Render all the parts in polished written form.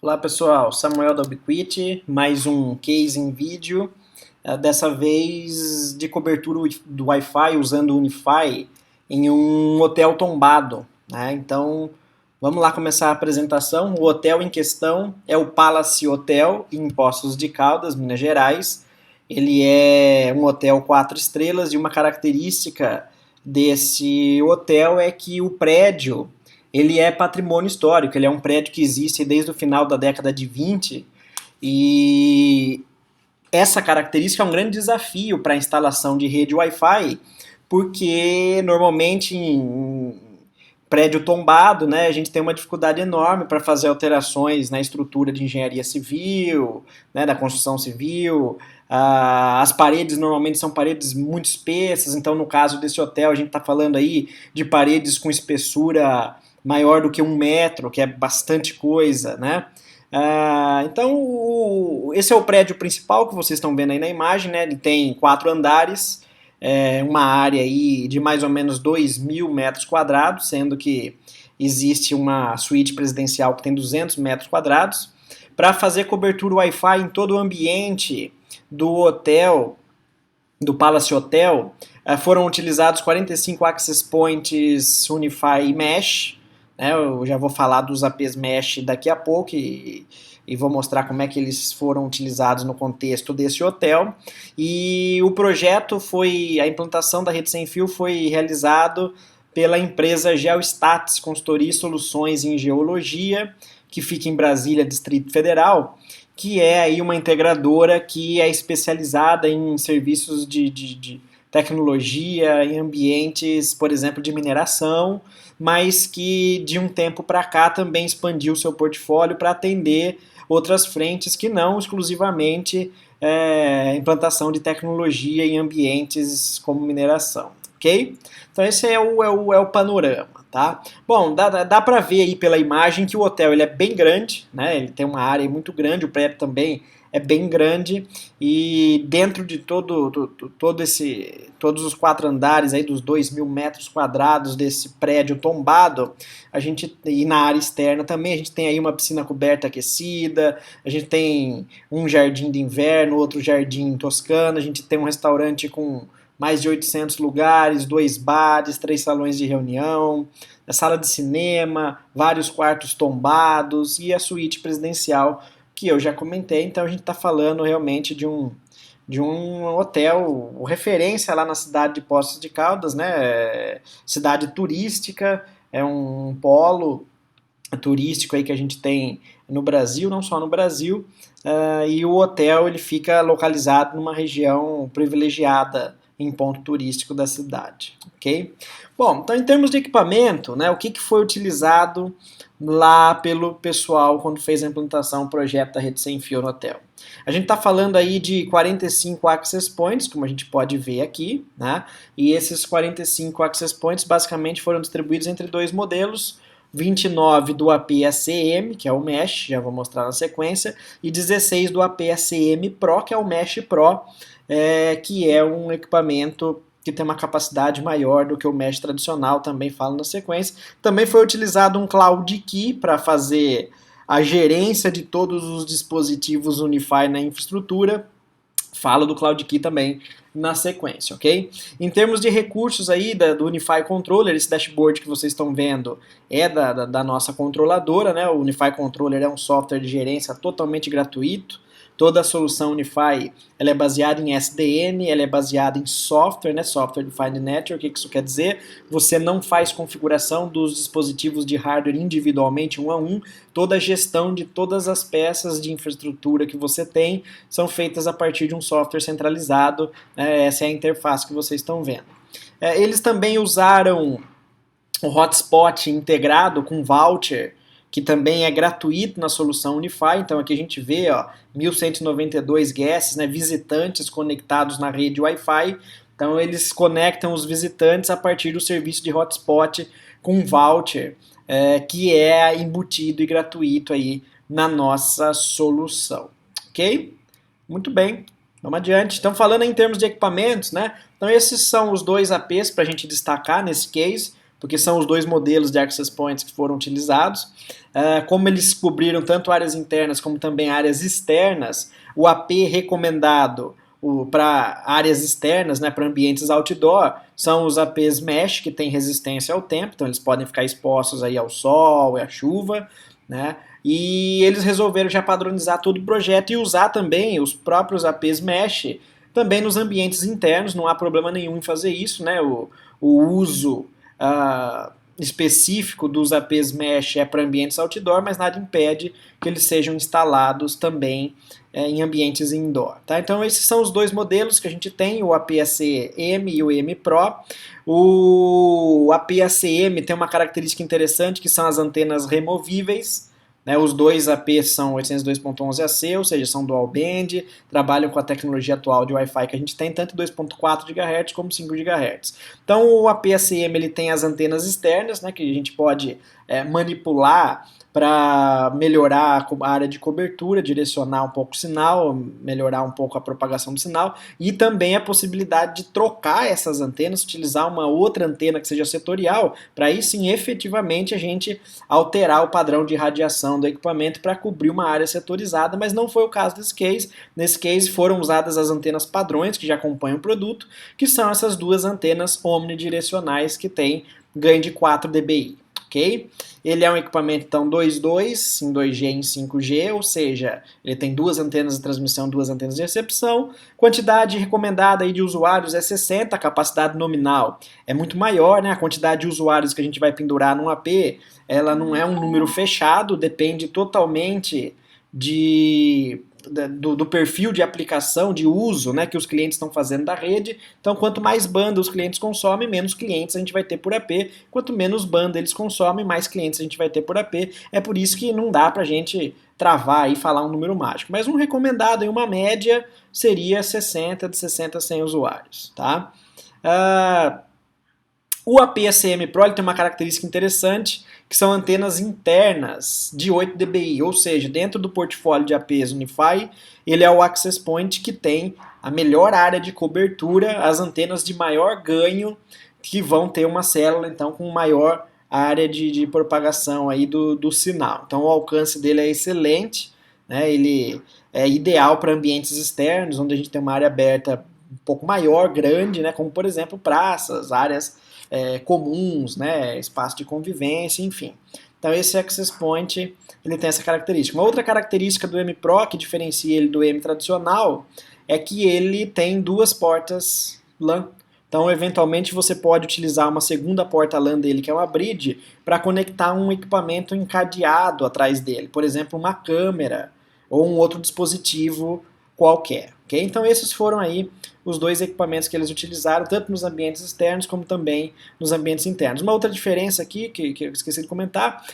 Olá pessoal, Samuel da Ubiquiti, mais um case em vídeo, dessa vez de cobertura do Wi-Fi usando o Unify em um hotel tombado, né? Então vamos lá começar a apresentação. O hotel em questão é o Palace Hotel em Poços de Caldas, Minas Gerais. Ele é um hotel 4 estrelas e uma característica desse hotel é que o prédio ele é patrimônio histórico, ele é um prédio que existe desde o final da década de 20 e essa característica é um grande desafio para a instalação de rede Wi-Fi, porque normalmente em prédio tombado, né, a gente tem uma dificuldade enorme para fazer alterações na estrutura de engenharia civil, né, da construção civil. As paredes normalmente são paredes muito espessas, então no caso desse hotel a gente está falando aí de paredes com espessura maior do que 1 metro, que é bastante coisa, né? Então esse é o prédio principal que vocês estão vendo aí na imagem, né? Ele tem 4 andares, uma área aí de mais ou menos 2.000 metros quadrados, sendo que existe uma suíte presidencial que tem 200 metros quadrados. Para fazer cobertura Wi-Fi em todo o ambiente do hotel, do Palace Hotel, foram utilizados 45 Access Points Unify Mesh, né? Eu já vou falar dos APs Mesh daqui a pouco e vou mostrar como é que eles foram utilizados no contexto desse hotel. E o projeto a implantação da rede sem fio foi realizado pela empresa Geostats Consultoria e Soluções em Geologia, que fica em Brasília, Distrito Federal, que é aí uma integradora que é especializada em serviços de tecnologia em ambientes, por exemplo, de mineração, mas que de um tempo para cá também expandiu seu portfólio para atender outras frentes que não exclusivamente implantação de tecnologia em ambientes como mineração, ok? Então esse é o panorama. Tá? Bom, dá para ver aí pela imagem que o hotel ele é bem grande, né? Ele tem uma área muito grande, o prédio também é bem grande e dentro de todos os 4 andares aí dos 2.000 metros quadrados desse prédio tombado, e na área externa também a gente tem aí uma piscina coberta aquecida, a gente tem um jardim de inverno, outro jardim em Toscana, a gente tem um restaurante com mais de 800 lugares, 2 bares, 3 salões de reunião, a sala de cinema, vários quartos tombados e a suíte presidencial que eu já comentei. Então a gente está falando realmente de um hotel referência lá na cidade de Poços de Caldas, né? Cidade turística, é um polo turístico aí que a gente tem no Brasil, não só no Brasil, e o hotel ele fica localizado numa região privilegiada em ponto turístico da cidade, ok? Bom, então em termos de equipamento, né, o que foi utilizado lá pelo pessoal quando fez a implantação, o projeto da rede sem fio no hotel? A gente está falando aí de 45 access points, como a gente pode ver aqui, né? E esses 45 access points basicamente foram distribuídos entre 2 modelos, 29 do AP-ACM, que é o Mesh, já vou mostrar na sequência, e 16 do AP-ACM Pro, que é o Mesh Pro, que é um equipamento que tem uma capacidade maior do que o Mesh tradicional, também falo na sequência. Também foi utilizado um Cloud Key para fazer a gerência de todos os dispositivos Unify na infraestrutura. Falo do Cloud Key também na sequência, ok? Em termos de recursos aí do Unify Controller, esse dashboard que vocês estão vendo é da nossa controladora, né? O Unify Controller é um software de gerência totalmente gratuito. Toda a solução Unify ela é baseada em SDN, ela é baseada em software, né? Software Defined Network. O que isso quer dizer? Você não faz configuração dos dispositivos de hardware individualmente, um a um. Toda a gestão de todas as peças de infraestrutura que você tem são feitas a partir de um software centralizado. Essa é a interface que vocês estão vendo. Eles também usaram o hotspot integrado com voucher, que também é gratuito na solução Unify. Então aqui a gente vê 1.192 guests, né, visitantes conectados na rede Wi-Fi. Então eles conectam os visitantes a partir do serviço de hotspot com voucher, que é embutido e gratuito aí na nossa solução. Ok? Muito bem. Vamos adiante. Então falando em termos de equipamentos, né? Então esses são os 2 APs para a gente destacar nesse case. porque são os dois modelos de access points que foram utilizados. Como eles cobriram tanto áreas internas como também áreas externas, o AP recomendado para áreas externas, né, para ambientes outdoor, são os APs mesh, que têm resistência ao tempo, então eles podem ficar expostos aí ao sol e à chuva, né? E eles resolveram já padronizar todo o projeto e usar também os próprios APs mesh também nos ambientes internos, não há problema nenhum em fazer isso, né? O uso específico dos APs mesh é para ambientes outdoor, mas nada impede que eles sejam instalados também em ambientes indoor. Tá? Então esses são os dois modelos que a gente tem, o APS-M e o EM Pro. O APS-M tem uma característica interessante que são as antenas removíveis. Né, os dois APs são 802.11ac, ou seja, são dual band, trabalham com a tecnologia atual de Wi-Fi que a gente tem, tanto 2.4 GHz como 5 GHz. Então o APS-M ele tem as antenas externas, né, que a gente pode manipular para melhorar a área de cobertura, direcionar um pouco o sinal, melhorar um pouco a propagação do sinal, e também a possibilidade de trocar essas antenas, utilizar uma outra antena que seja setorial, para aí sim efetivamente a gente alterar o padrão de radiação do equipamento para cobrir uma área setorizada, mas não foi o caso desse case. Nesse case foram usadas as antenas padrões que já acompanham o produto, que são essas duas antenas omnidirecionais que têm ganho de 4 dBi. Okay? Ele é um equipamento então 2.2 em 2G e em 5G, ou seja, ele tem duas antenas de transmissão, duas antenas de recepção. Quantidade recomendada aí de usuários é 60, a capacidade nominal é muito maior, né? A quantidade de usuários que a gente vai pendurar num AP, ela não é um número fechado, depende totalmente do perfil de aplicação, de uso, né, que os clientes estão fazendo da rede. Então, quanto mais banda os clientes consomem, menos clientes a gente vai ter por AP. Quanto menos banda eles consomem, mais clientes a gente vai ter por AP. É por isso que não dá pra gente travar e falar um número mágico. Mas um recomendado em uma média seria 60, de 60 a 100 usuários. Tá? O APS-M Pro ele tem uma característica interessante, que são antenas internas de 8 dBi, ou seja, dentro do portfólio de APs Unify, ele é o access point que tem a melhor área de cobertura, as antenas de maior ganho, que vão ter uma célula então com maior área de propagação aí do sinal. Então o alcance dele é excelente, né? Ele é ideal para ambientes externos, onde a gente tem uma área aberta um pouco maior, grande, né? Como por exemplo praças, áreas comuns, né, espaço de convivência, enfim. Então esse access point ele tem essa característica. Uma outra característica do M Pro que diferencia ele do M tradicional é que ele tem duas portas LAN. Então eventualmente você pode utilizar uma segunda porta LAN dele, que é uma bridge, para conectar um equipamento encadeado atrás dele, por exemplo uma câmera ou um outro dispositivo qualquer. Okay? Então esses foram aí os dois equipamentos que eles utilizaram, tanto nos ambientes externos como também nos ambientes internos. Uma outra diferença aqui, que eu esqueci de comentar,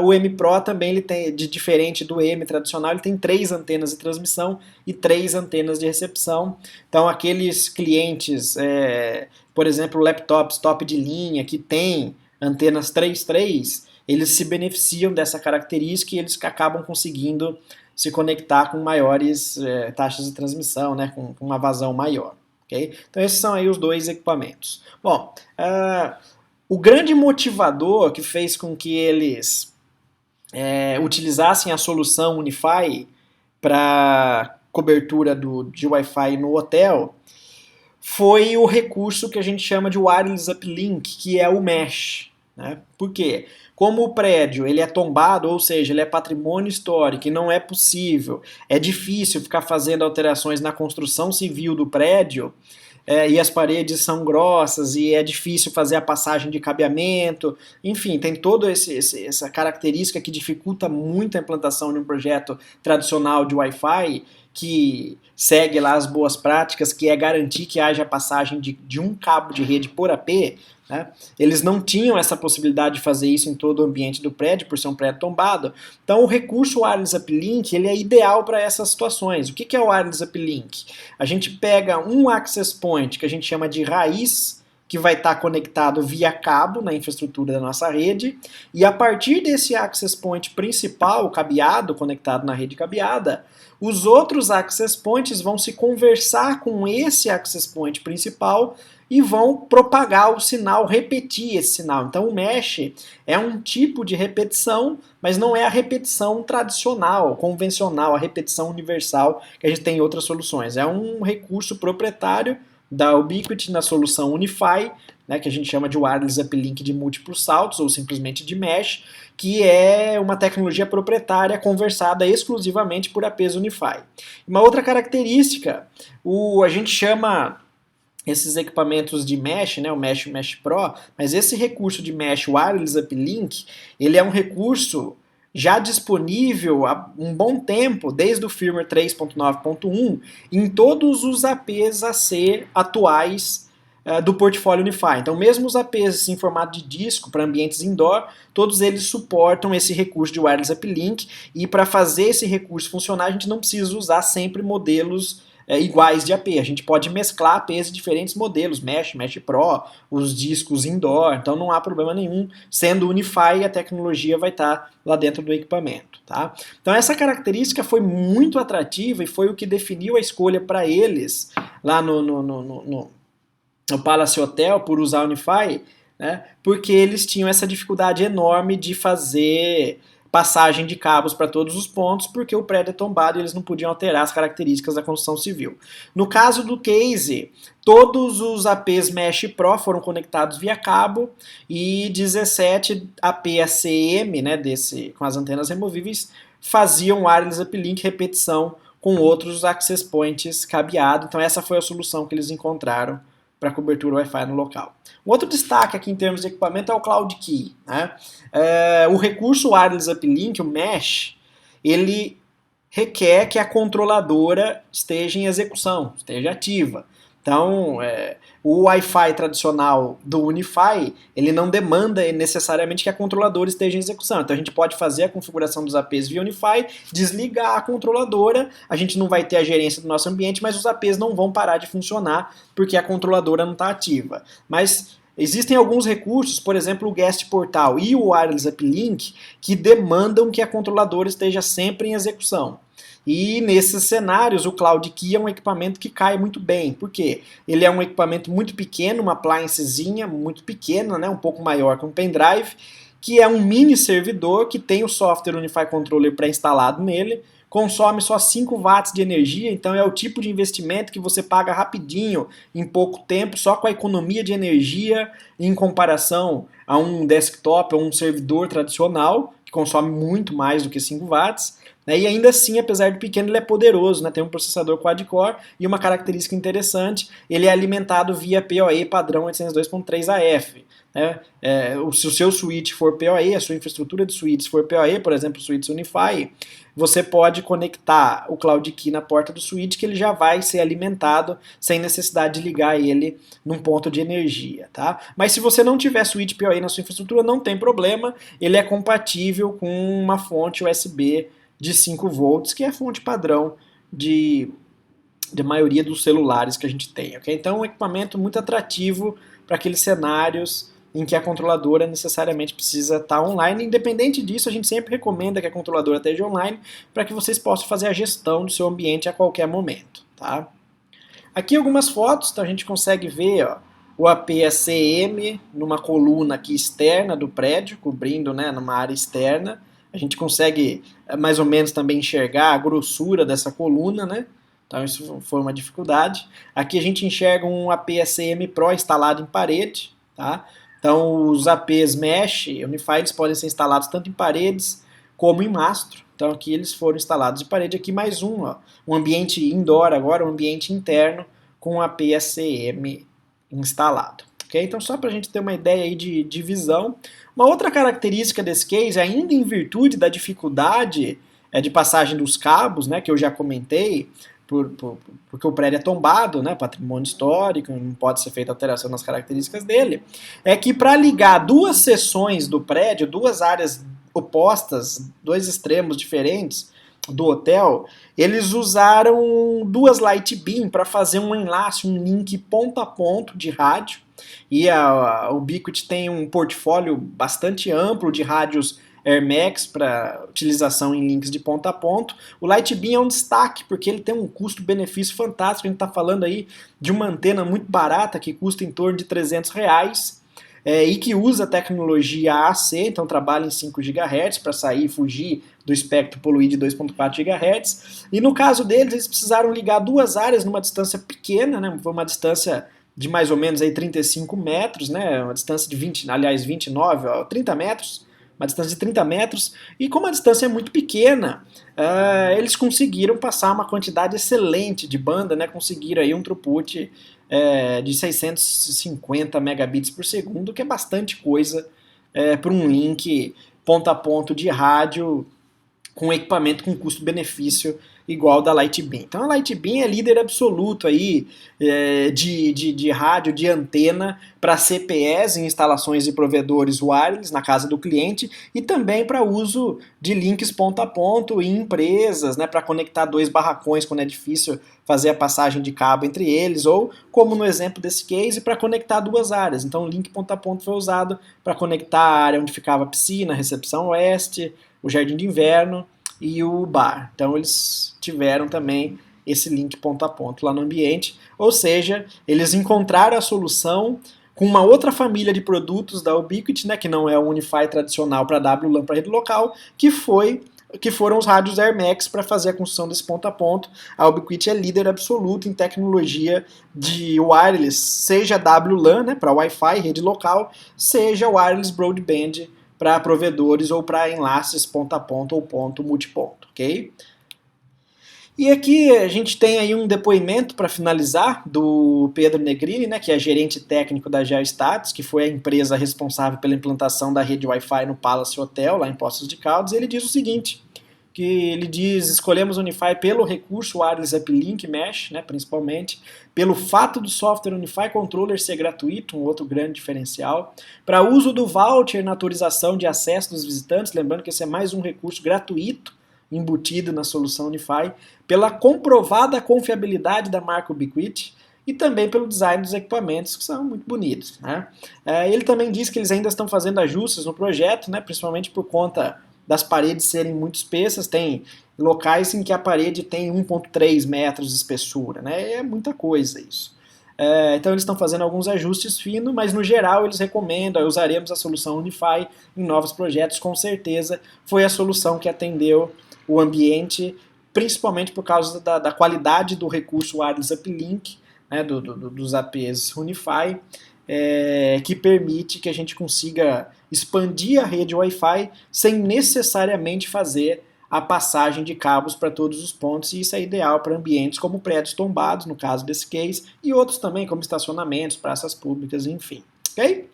o M Pro também ele tem, diferente do M tradicional, ele tem 3 antenas de transmissão e 3 antenas de recepção. Então aqueles clientes, por exemplo, laptops top de linha, que tem antenas 3.3, eles se beneficiam dessa característica e eles acabam conseguindo se conectar com maiores taxas de transmissão, né, com uma vazão maior. Okay? Então esses são aí os dois equipamentos. Bom, o grande motivador que fez com que eles utilizassem a solução Unify para cobertura de Wi-Fi no hotel foi o recurso que a gente chama de Wireless Uplink, que é o Mesh. Né? Por quê? Como o prédio ele é tombado, ou seja, ele é patrimônio histórico e não é possível, é difícil ficar fazendo alterações na construção civil do prédio, e as paredes são grossas e é difícil fazer a passagem de cabeamento, enfim, tem toda essa característica que dificulta muito a implantação de um projeto tradicional de Wi-Fi, que segue lá as boas práticas, que é garantir que haja passagem de um cabo de rede por AP. Né? Eles não tinham essa possibilidade de fazer isso em todo o ambiente do prédio, por ser um prédio tombado. Então o recurso Wireless Uplink ele é ideal para essas situações. O que é o Wireless Uplink? A gente pega um access point que a gente chama de raiz, que vai estar conectado via cabo na infraestrutura da nossa rede, e a partir desse access point principal, cabeado, conectado na rede cabeada, os outros access points vão se conversar com esse access point principal e vão propagar o sinal, repetir esse sinal. Então o mesh é um tipo de repetição, mas não é a repetição tradicional, convencional, a repetição universal que a gente tem em outras soluções. É um recurso proprietário da Ubiquiti na solução Unify, né, que a gente chama de wireless uplink de múltiplos saltos, ou simplesmente de mesh, que é uma tecnologia proprietária conversada exclusivamente por APs Unify. Uma outra característica, a gente chama esses equipamentos de mesh, né, o Mesh Pro, mas esse recurso de mesh wireless uplink, ele é um recurso já disponível há um bom tempo, desde o firmware 3.9.1, em todos os APs AC atuais do portfólio Unify. Então, mesmo os APs em formato de disco para ambientes indoor, todos eles suportam esse recurso de wireless uplink, e para fazer esse recurso funcionar, a gente não precisa usar sempre modelos iguais de AP. A gente pode mesclar APs de diferentes modelos, Mesh Pro, os discos indoor, então não há problema nenhum. Sendo Unify, a tecnologia vai estar lá dentro do equipamento. Tá? Então essa característica foi muito atrativa e foi o que definiu a escolha para eles lá no Palace Hotel por usar Unify, né? Porque eles tinham essa dificuldade enorme de fazer passagem de cabos para todos os pontos, porque o prédio é tombado e eles não podiam alterar as características da construção civil. No caso do case, todos os APs Mesh Pro foram conectados via cabo e 17 AP ACM, né, com as antenas removíveis, faziam wireless uplink repetição com outros access points cabeados. Então essa foi a solução que eles encontraram para cobertura Wi-Fi no local. Um outro destaque aqui em termos de equipamento é o Cloud Key. Né? O recurso wireless uplink, o mesh, ele requer que a controladora esteja em execução, esteja ativa. Então, o Wi-Fi tradicional do Unify, ele não demanda necessariamente que a controladora esteja em execução. Então a gente pode fazer a configuração dos APs via Unify, desligar a controladora, a gente não vai ter a gerência do nosso ambiente, mas os APs não vão parar de funcionar porque a controladora não está ativa. Mas existem alguns recursos, por exemplo o Guest Portal e o Wireless Uplink, que demandam que a controladora esteja sempre em execução. E nesses cenários o Cloud Key é um equipamento que cai muito bem. Por quê? Ele é um equipamento muito pequeno, uma appliancezinha muito pequena, né, um pouco maior que um pendrive, que é um mini servidor que tem o software Unify Controller pré-instalado nele, consome só 5 watts de energia, então é o tipo de investimento que você paga rapidinho, em pouco tempo, só com a economia de energia em comparação a um desktop ou um servidor tradicional, que consome muito mais do que 5 watts. E ainda assim, apesar de pequeno, ele é poderoso, né? Tem um processador quad-core e uma característica interessante, ele é alimentado via PoE padrão 802.3 AF. Né? Se o seu switch for PoE, a sua infraestrutura de switches for PoE, por exemplo, switches Unify, você pode conectar o Cloud Key na porta do switch que ele já vai ser alimentado sem necessidade de ligar ele num ponto de energia. Tá? Mas se você não tiver switch PoE na sua infraestrutura, não tem problema, ele é compatível com uma fonte USB de 5 volts, que é a fonte padrão de maioria dos celulares que a gente tem. Okay? Então é um equipamento muito atrativo para aqueles cenários em que a controladora necessariamente precisa estar online. Independente disso, a gente sempre recomenda que a controladora esteja online para que vocês possam fazer a gestão do seu ambiente a qualquer momento. Tá? Aqui algumas fotos, então a gente consegue ver o AP-ACM numa coluna aqui externa do prédio, cobrindo, né, numa área externa. A gente consegue mais ou menos também enxergar a grossura dessa coluna, né? Então isso foi uma dificuldade. Aqui a gente enxerga um AP-ACM Pro instalado em parede, tá? Então os APs Mesh, Unify, eles podem ser instalados tanto em paredes como em mastro. Então aqui eles foram instalados em parede. Aqui mais um ambiente indoor agora, um ambiente interno com AP-ACM instalado. Okay? Então só para a gente ter uma ideia aí de visão. Uma outra característica desse case, ainda em virtude da dificuldade de passagem dos cabos, né, que eu já comentei, porque o prédio é tombado, né, patrimônio histórico, não pode ser feita alteração nas características dele, é que para ligar duas seções do prédio, duas áreas opostas, dois extremos diferentes do hotel, eles usaram duas light beam para fazer um enlace, um link ponto a ponto de rádio. E a Ubiquiti tem um portfólio bastante amplo de rádios Air Max para utilização em links de ponta a ponto. O Lightbeam é um destaque porque ele tem um custo-benefício fantástico. A gente está falando aí de uma antena muito barata que custa em torno de R$300. E que usa tecnologia AAC, então trabalha em 5 GHz para sair e fugir do espectro poluído de 2.4 GHz. E no caso deles, eles precisaram ligar duas áreas numa distância pequena, né? Foi uma distância de mais ou menos aí 35 metros, né? Uma distância de 29, 30 metros, uma distância de 30 metros, e como a distância é muito pequena, eles conseguiram passar uma quantidade excelente de banda, né? Conseguiram aí um throughput de 650 megabits por segundo, que é bastante coisa para um link ponto a ponto de rádio com equipamento com custo-benefício igual da Lightbeam. Então a Lightbeam é líder absoluto aí de rádio, de antena para CPEs em instalações de provedores wireless na casa do cliente e também para uso de links ponto a ponto em empresas, né, para conectar dois barracões quando é difícil fazer a passagem de cabo entre eles, ou como no exemplo desse case, para conectar duas áreas. Então o link ponto a ponto foi usado para conectar a área onde ficava a piscina, a recepção oeste, o jardim de inverno e o bar. Então eles tiveram também esse link ponto a ponto lá no ambiente, ou seja, eles encontraram a solução com uma outra família de produtos da Ubiquiti, né, que não é o Unify tradicional para WLAN para rede local, que foram os rádios Air Max para fazer a construção desse ponto a ponto. A Ubiquiti é líder absoluto em tecnologia de wireless, seja WLAN, né, para Wi-Fi, rede local, seja wireless broadband para provedores ou para enlaces ponto a ponto ou ponto multiponto, ok? E aqui a gente tem aí um depoimento para finalizar do Pedro Negrini, né, que é gerente técnico da Geostatus, que foi a empresa responsável pela implantação da rede Wi-Fi no Palace Hotel, lá em Poços de Caldas. Ele diz o seguinte, que ele diz, escolhemos o Unify pelo recurso Wireless Uplink Mesh, né, principalmente, pelo fato do software Unify Controller ser gratuito, um outro grande diferencial, para uso do voucher na autorização de acesso dos visitantes, lembrando que esse é mais um recurso gratuito, embutido na solução Unify, pela comprovada confiabilidade da marca Ubiquiti e também pelo design dos equipamentos, que são muito bonitos, né? Ele também diz que eles ainda estão fazendo ajustes no projeto, né, principalmente por conta das paredes serem muito espessas. Tem locais em que a parede tem 1,3 metros de espessura, né? É muita coisa isso. Então eles estão fazendo alguns ajustes finos, mas no geral eles recomendam, usaremos a solução Unify em novos projetos, com certeza foi a solução que atendeu o ambiente, principalmente por causa da qualidade do recurso Wireless Uplink, né, dos APs Unify, que permite que a gente consiga expandir a rede Wi-Fi sem necessariamente fazer a passagem de cabos para todos os pontos, e isso é ideal para ambientes como prédios tombados, no caso desse case, e outros também, como estacionamentos, praças públicas, enfim. Ok?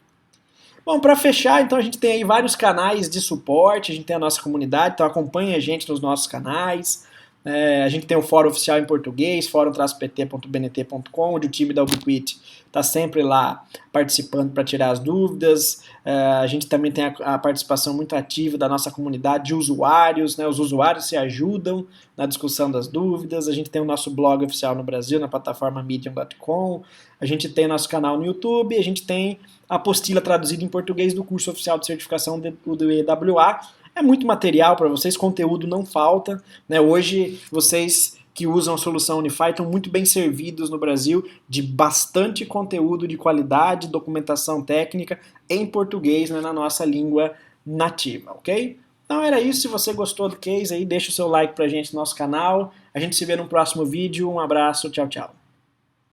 Bom, para fechar, então a gente tem aí vários canais de suporte, a gente tem a nossa comunidade, então acompanhe a gente nos nossos canais. A gente tem o fórum oficial em português, fórum-pt.bnt.com, onde o time da Ubiquiti está sempre lá participando para tirar as dúvidas. A gente também tem a participação muito ativa da nossa comunidade de usuários, né? Os usuários se ajudam na discussão das dúvidas. A gente tem o nosso blog oficial no Brasil, na plataforma medium.com. A gente tem nosso canal no YouTube, a gente tem a apostila traduzida em português do curso oficial de certificação do EWA. É muito material para vocês, conteúdo não falta, né? Hoje vocês que usam a solução Unify estão muito bem servidos no Brasil, de bastante conteúdo de qualidade, documentação técnica em português, né, na nossa língua nativa, ok? Então era isso. Se você gostou do case aí, deixa o seu like pra gente no nosso canal. A gente se vê no próximo vídeo. Um abraço, tchau, tchau.